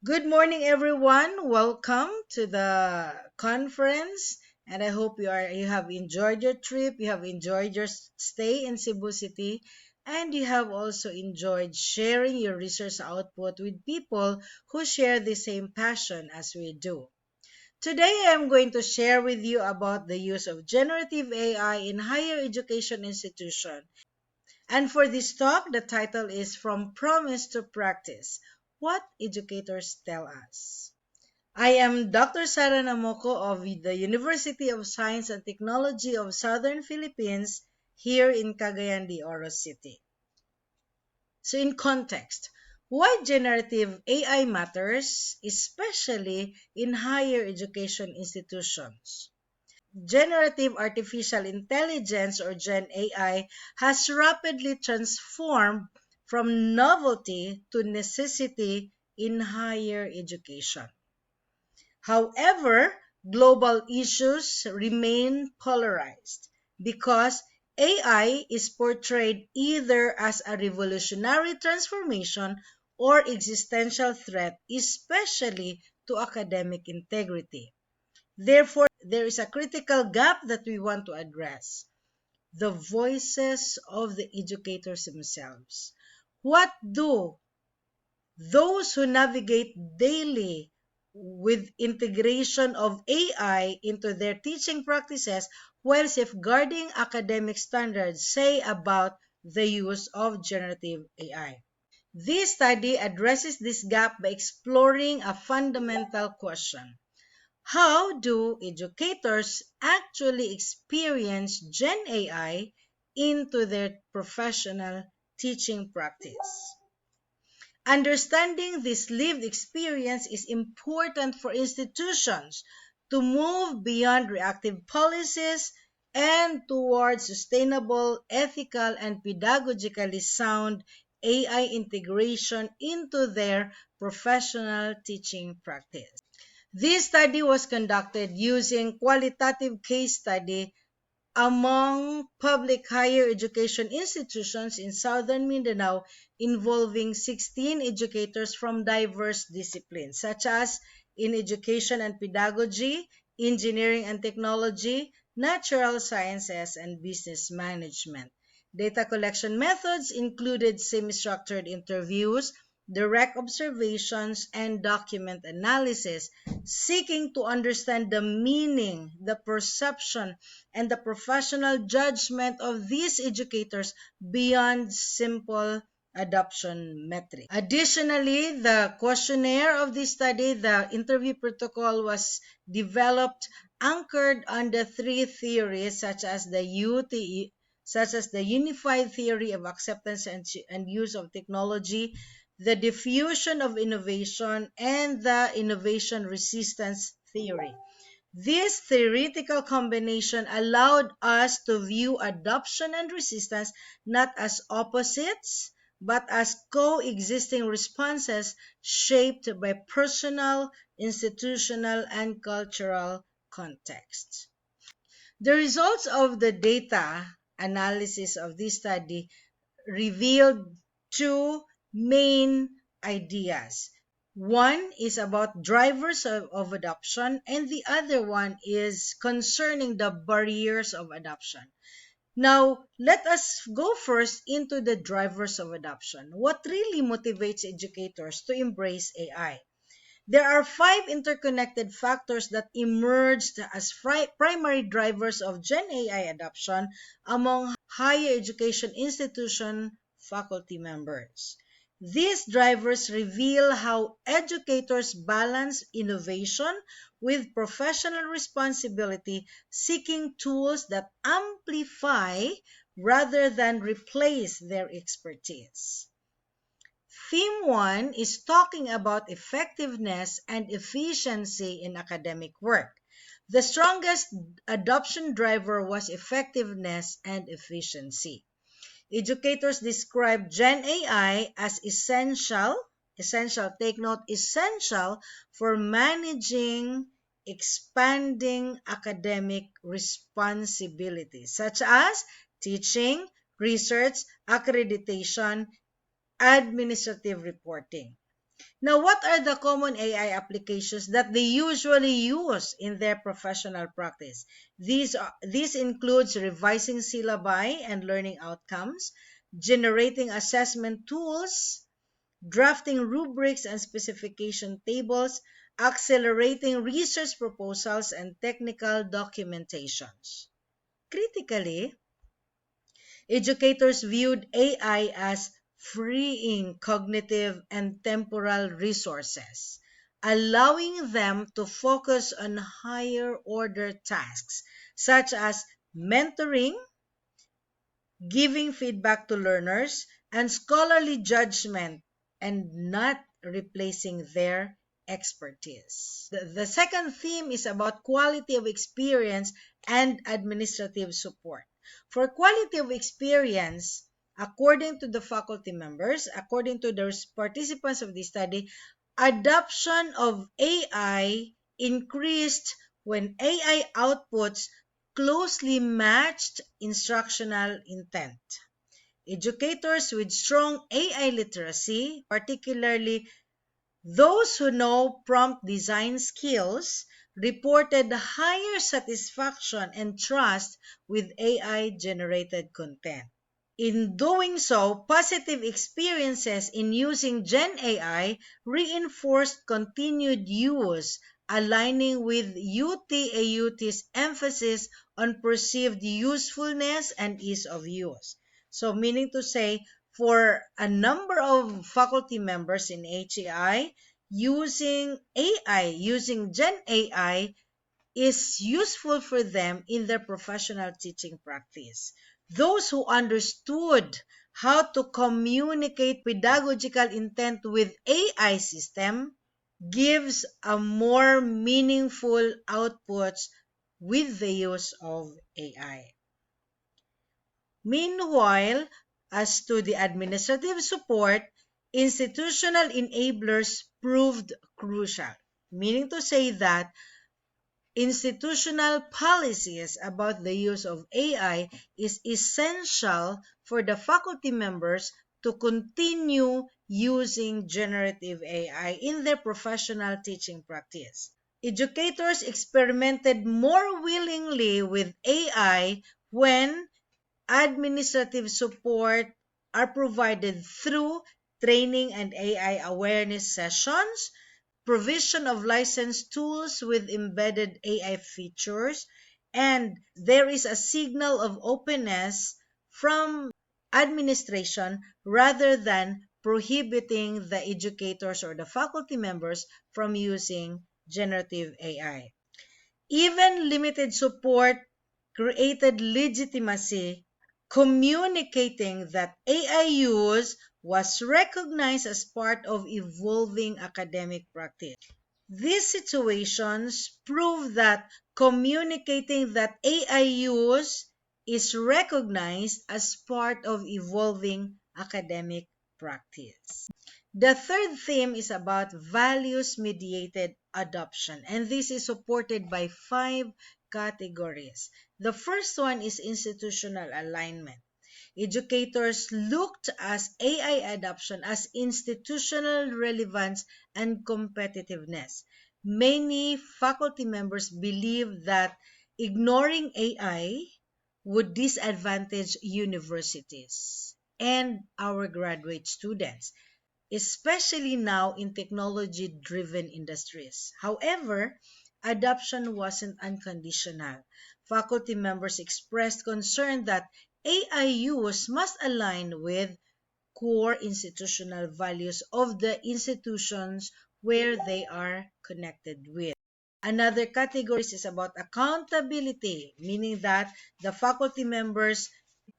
Good morning, everyone. Welcome to the conference, and I hope you have enjoyed your trip. You have enjoyed your stay in Cebu City, and you have also enjoyed sharing your research output with people who share the same passion as we do. Today, I am going to share with you about the use of generative AI in higher education institution. And for this talk, the title is From Promise to Practice: What Educators Tell Us. I am Dr. Sara Namoko of the University of Science and Technology of Southern Philippines here in Cagayan de Oro City. So in context, why generative AI matters, especially in higher education institutions. Generative artificial intelligence or Gen AI has rapidly transformed from novelty to necessity in higher education. However, global issues remain polarized because AI is portrayed either as a revolutionary transformation or existential threat, especially to academic integrity. Therefore, there is a critical gap that we want to address: the voices of the educators themselves. What do those who navigate daily with integration of AI into their teaching practices while safeguarding academic standards say about the use of generative AI? This study addresses this gap by exploring a fundamental question: how do educators actually experience Gen AI into their professional teaching practice? Understanding this lived experience is important for institutions to move beyond reactive policies and towards sustainable, ethical, and pedagogically sound AI integration into their professional teaching practice. This study was conducted using qualitative case study among public higher education institutions in southern Mindanao involving 16 educators from diverse disciplines such as in education and pedagogy, engineering and technology, natural sciences, and business management. Data collection methods included semi-structured interviews, direct observations, and document analysis, seeking to understand the meaning, the perception, and the professional judgment of these educators beyond simple adoption metric. Additionally, the questionnaire of this study, the interview protocol, was developed anchored on the three theories such as the unified theory of acceptance and use of technology, the diffusion of innovation, and the innovation resistance theory. This theoretical combination allowed us to view adoption and resistance not as opposites, but as coexisting responses shaped by personal, institutional, and cultural contexts. The results of the data analysis of this study revealed two main ideas. One is about drivers of adoption, and the other one is concerning the barriers of adoption. Now, let us go first into the drivers of adoption. What really motivates educators to embrace AI? There are five interconnected factors that emerged as primary drivers of Gen AI adoption among higher education institution faculty members. These drivers reveal how educators balance innovation with professional responsibility, seeking tools that amplify rather than replace their expertise. Theme 1 is talking about effectiveness and efficiency in academic work. The strongest adoption driver was effectiveness and efficiency. Educators describe Gen AI as essential, take note, essential for managing expanding academic responsibilities such as teaching, research, accreditation, administrative reporting. Now, what are the common AI applications that they usually use in their professional practice? These includes revising syllabi and learning outcomes, generating assessment tools, drafting rubrics and specification tables, accelerating research proposals, and technical documentations. Critically, educators viewed AI as freeing cognitive and temporal resources, allowing them to focus on higher order tasks such as mentoring, giving feedback to learners, and scholarly judgment, and not replacing their expertise. The second theme is about quality of experience and administrative support. For quality of experience, according to the faculty members, according to the participants of the study, adoption of AI increased when AI outputs closely matched instructional intent. Educators with strong AI literacy, particularly those who know prompt design skills, reported higher satisfaction and trust with AI-generated content. In doing so, positive experiences in using Gen AI reinforced continued use, aligning with UT-AUT's emphasis on perceived usefulness and ease of use. So, meaning to say, for a number of faculty members in HEI, using AI, using Gen AI is useful for them in their professional teaching practice. Those who understood how to communicate pedagogical intent with AI system gives a more meaningful outputs with the use of AI. Meanwhile, as to the administrative support, institutional enablers proved crucial, meaning to say that institutional policies about the use of AI is essential for the faculty members to continue using generative AI in their professional teaching practice. Educators experimented more willingly with AI when administrative support are provided through training and AI awareness sessions, provision of licensed tools with embedded AI features, and there is a signal of openness from administration rather than prohibiting the educators or the faculty members from using generative AI. Even limited support created legitimacy, communicating that AI use was recognized as part of evolving academic practice. These situations prove that communicating that AI use is recognized as part of evolving academic practice. The third theme is about values-mediated adoption, and this is supported by 5 categories. The first one is institutional alignment. Educators looked at AI adoption as institutional relevance and competitiveness. Many faculty members believe that ignoring AI would disadvantage universities and our graduate students, especially now in technology-driven industries. However, adoption wasn't unconditional. Faculty members expressed concern that AI use must align with core institutional values of the institutions where they are connected with. Another category is about accountability, meaning that the faculty members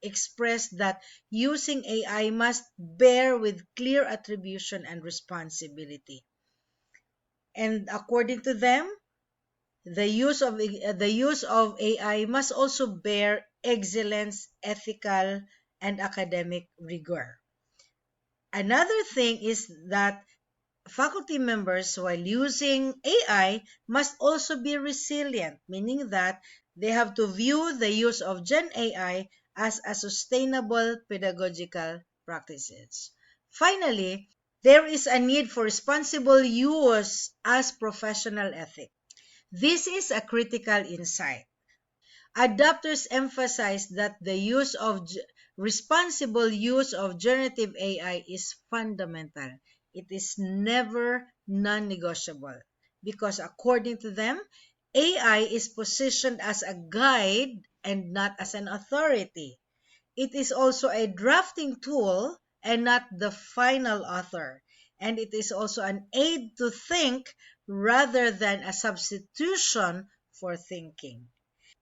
expressed that using AI must bear with clear attribution and responsibility. And according to them, the use of AI must also bear excellence, ethical, and academic rigor. Another thing is that faculty members, while using AI, must also be resilient, meaning that they have to view the use of Gen AI as a sustainable pedagogical practices. Finally, There is a need for responsible use as professional ethic. This is a critical insight. Adopters emphasize that the responsible use of generative AI is fundamental. It is never non-negotiable because according to them, AI is positioned as a guide and not as an authority. It is also a drafting tool and not the final author. And it is also an aid to think rather than a substitution for thinking.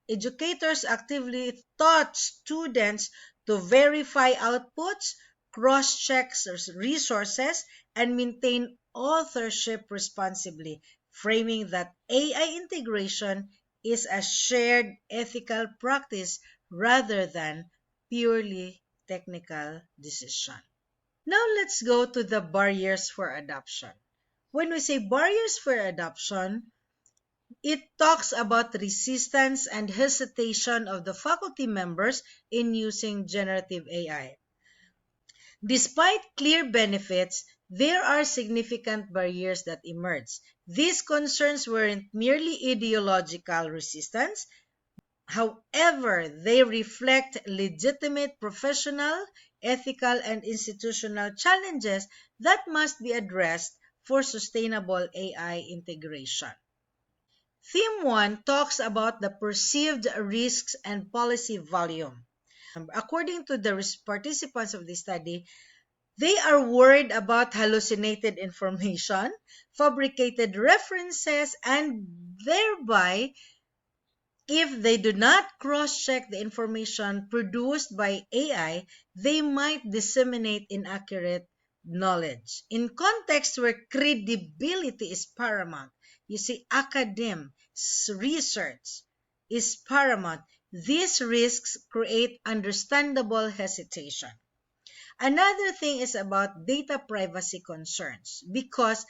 Educators actively taught students to verify outputs, cross-check resources, and maintain authorship responsibly, framing that AI integration is a shared ethical practice rather than purely technical decision. Now let's go to the barriers for adoption. When we say barriers for adoption, it talks about resistance and hesitation of the faculty members in using generative AI. Despite clear benefits, there are significant barriers that emerge. These concerns weren't merely ideological resistance. However, they reflect legitimate professional, ethical, and institutional challenges that must be addressed for sustainable AI integration. Theme 1 talks about the perceived risks and policy volume. According to the participants of this study, they are worried about hallucinated information, fabricated references, and thereby, if they do not cross-check the information produced by AI, they might disseminate inaccurate knowledge. In contexts where credibility is paramount, you see, academic research is paramount, these risks create understandable hesitation. Another thing is about data privacy concerns because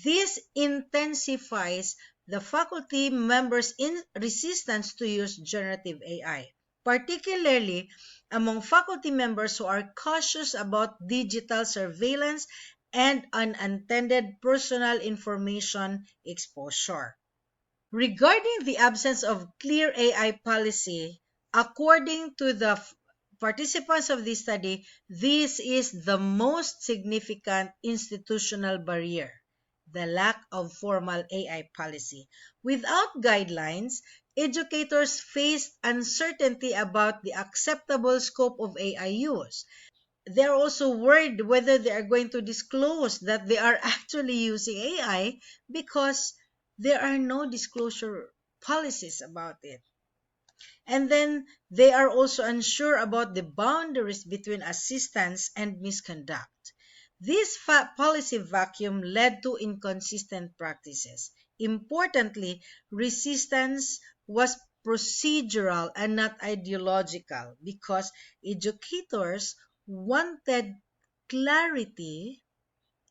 this intensifies the faculty members' resistance to use generative AI, particularly among faculty members who are cautious about digital surveillance and unintended personal information exposure. Regarding the absence of clear AI policy, according to the participants of this study, this is the most significant institutional barrier, the lack of formal AI policy. Without guidelines, educators face uncertainty about the acceptable scope of AI use. They're also worried whether they are going to disclose that they are actually using AI because there are no disclosure policies about it. And then they are also unsure about the boundaries between assistance and misconduct. This policy vacuum led to inconsistent practices. Importantly, resistance was procedural and not ideological because educators wanted clarity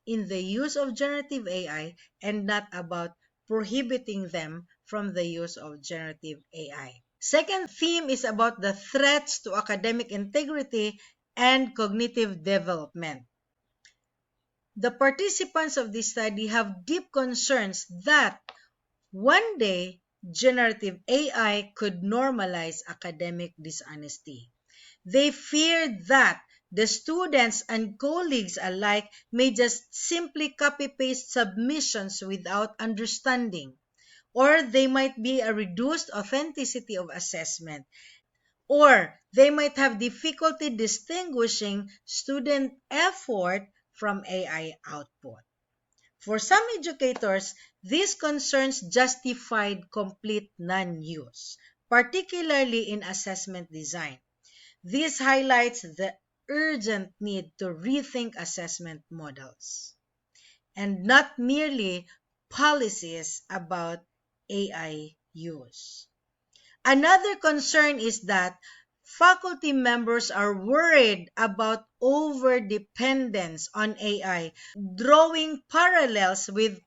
in the use of generative AI and not about prohibiting them from the use of generative AI. Second theme is about the threats to academic integrity and cognitive development. The participants of this study have deep concerns that one day generative AI could normalize academic dishonesty. They feared that the students and colleagues alike may just simply copy-paste submissions without understanding, or they might be a reduced authenticity of assessment, or they might have difficulty distinguishing student effort from AI output. For some educators, these concerns justified complete non-use, particularly in assessment design. This highlights the urgent need to rethink assessment models and not merely policies about AI use. Another concern is that faculty members are worried about overdependence on AI, drawing parallels with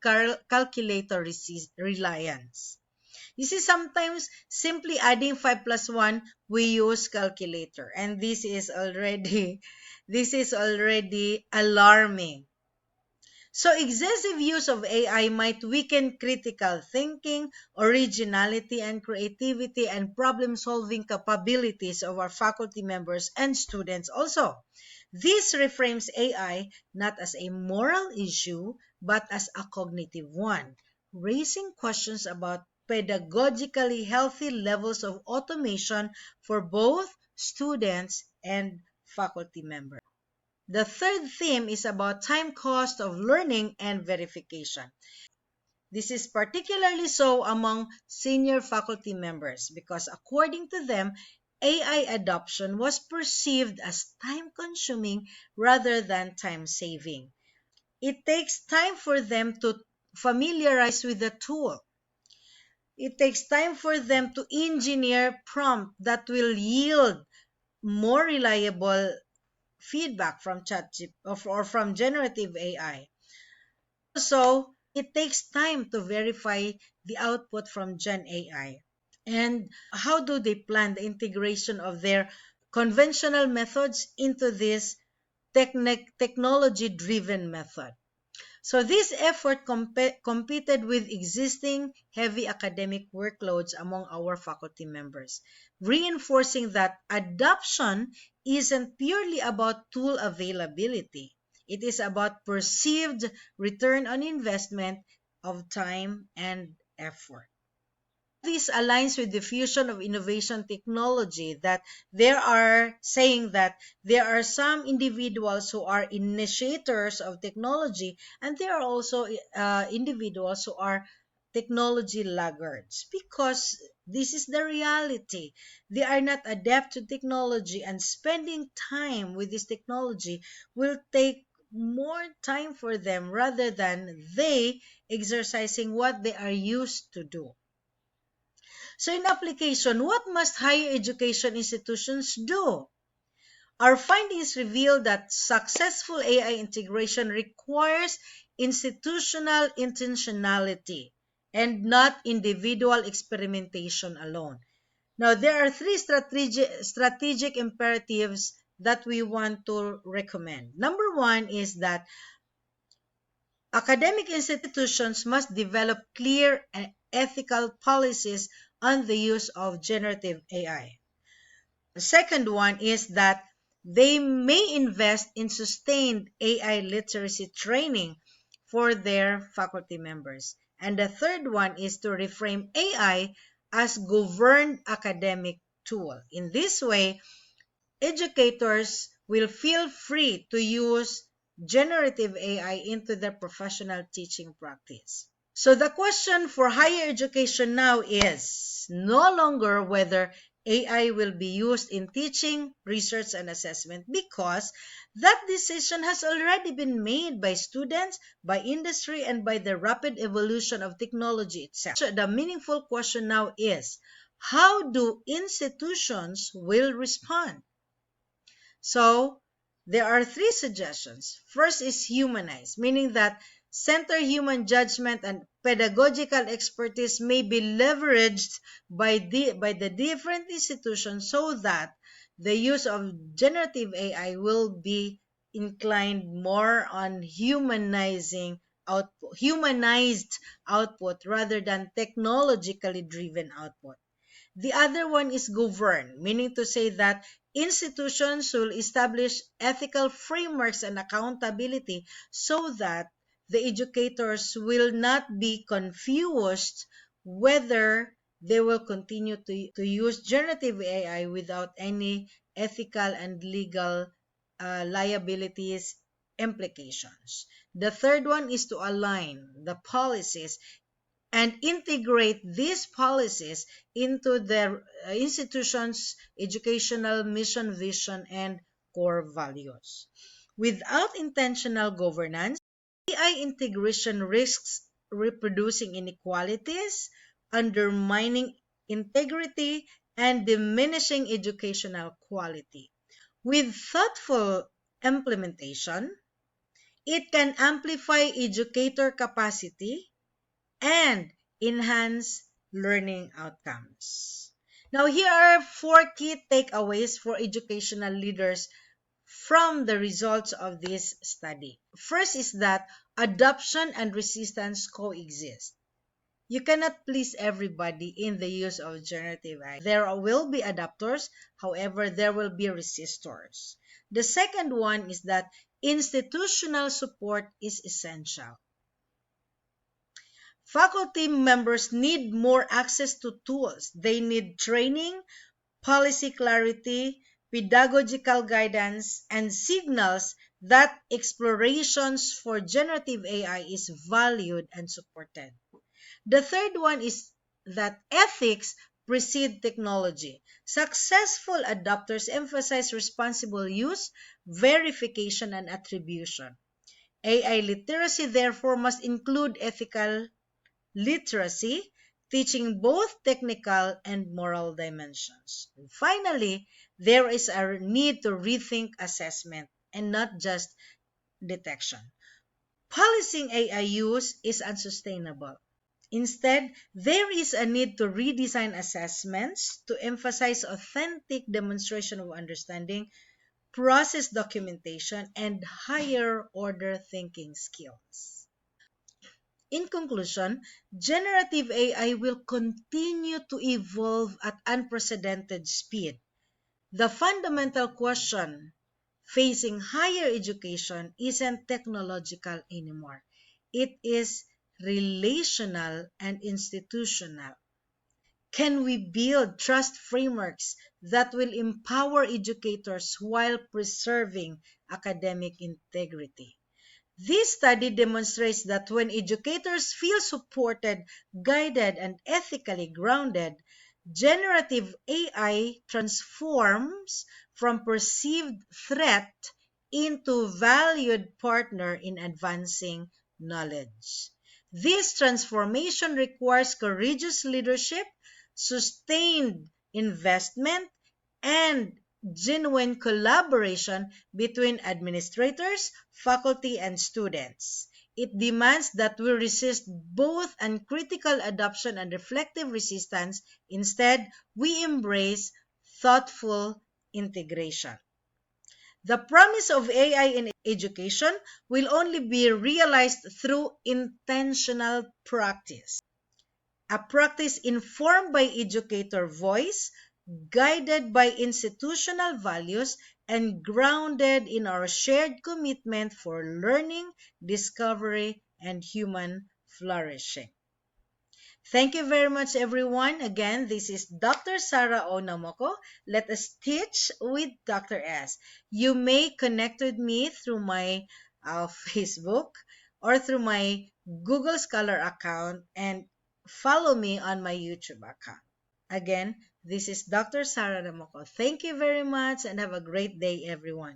calculator reliance. You see, sometimes simply adding 5 plus 1, we use calculator. And this is already alarming. So excessive use of AI might weaken critical thinking, originality, and creativity and problem-solving capabilities of our faculty members and students also. This reframes AI not as a moral issue, but as a cognitive one, raising questions about pedagogically healthy levels of automation for both students and faculty members. The third theme is about time cost of learning and verification. This is particularly so among senior faculty members because according to them, AI adoption was perceived as time-consuming rather than time-saving. It takes time for them to familiarize with the tool. It takes time for them to engineer prompt that will yield more reliable feedback from or from generative AI. Also, it takes time to verify the output from Gen AI. And how do they plan the integration of their conventional methods into this technology-driven method? So this effort competed with existing heavy academic workloads among our faculty members, reinforcing that adoption isn't purely about tool availability. It is about perceived return on investment of time and effort. This aligns with the fusion of innovation technology that there are saying that there are some individuals who are initiators of technology and there are also individuals who are technology laggards because this is the reality. They are not adept to technology and spending time with this technology will take more time for them rather than they exercising what they are used to do. So in application, what must higher education institutions do? Our findings reveal that successful AI integration requires institutional intentionality and not individual experimentation alone. Now, there are three strategic imperatives that we want to recommend. Number one is that academic institutions must develop clear and ethical policies on the use of generative AI. The second one is that they may invest in sustained AI literacy training for their faculty members. And the third one is to reframe AI as governed academic tool. In this way, educators will feel free to use generative AI into their professional teaching practice. So the question for higher education now is no longer whether AI will be used in teaching, research, and assessment because that decision has already been made by students, by industry, and by the rapid evolution of technology itself. So the meaningful question now is how do institutions will respond? So there are three suggestions. First is humanize, meaning that center human judgment and pedagogical expertise may be leveraged by the different institutions so that the use of generative AI will be inclined more on humanized output rather than technologically driven output. The other one is govern, meaning to say that institutions will establish ethical frameworks and accountability so that the educators will not be confused whether they will continue to use generative AI without any ethical and legal liabilities implications. The third one is to align the policies and integrate these policies into the institution's educational mission, vision, and core values. Without intentional governance, AI integration risks reproducing inequalities, undermining integrity, and diminishing educational quality. With thoughtful implementation, it can amplify educator capacity and enhance learning outcomes. Now, here are four key takeaways for educational leaders from the results of this study. First is that adoption and resistance coexist. You cannot please everybody in the use of generative AI. There will be adopters, however, there will be resistors. The second one is that institutional support is essential. Faculty members need more access to tools. They need training, policy clarity, pedagogical guidance, and signals that explorations for generative AI is valued and supported. The third one is that ethics precede technology. Successful adopters emphasize responsible use, verification, and attribution. AI literacy, therefore, must include ethical literacy, teaching both technical and moral dimensions. And finally, there is a need to rethink assessment and not just detection. Policing AI use is unsustainable. Instead, there is a need to redesign assessments to emphasize authentic demonstration of understanding, process documentation, and higher order thinking skills. In conclusion, generative AI will continue to evolve at unprecedented speed. The fundamental question facing higher education isn't technological anymore. It is relational and institutional. Can we build trust frameworks that will empower educators while preserving academic integrity? This study demonstrates that when educators feel supported, guided, and ethically grounded, generative AI transforms from perceived threat into valued partner in advancing knowledge. This transformation requires courageous leadership, sustained investment, and genuine collaboration between administrators, faculty, and students. It demands that we resist both uncritical adoption and reflective resistance. Instead, we embrace thoughtful integration. The promise of AI in education will only be realized through intentional practice. A practice informed by educator voice, guided by institutional values, and grounded in our shared commitment for learning, discovery, and human flourishing. Thank you very much, everyone. Again, this is Dr. Sarah Onamoko. Let us teach with Dr. S. You may connect with me through my Facebook or through my Google Scholar account and follow me on my YouTube account. Again, this is Dr. Sarah Onamoko. Thank you very much and have a great day, everyone.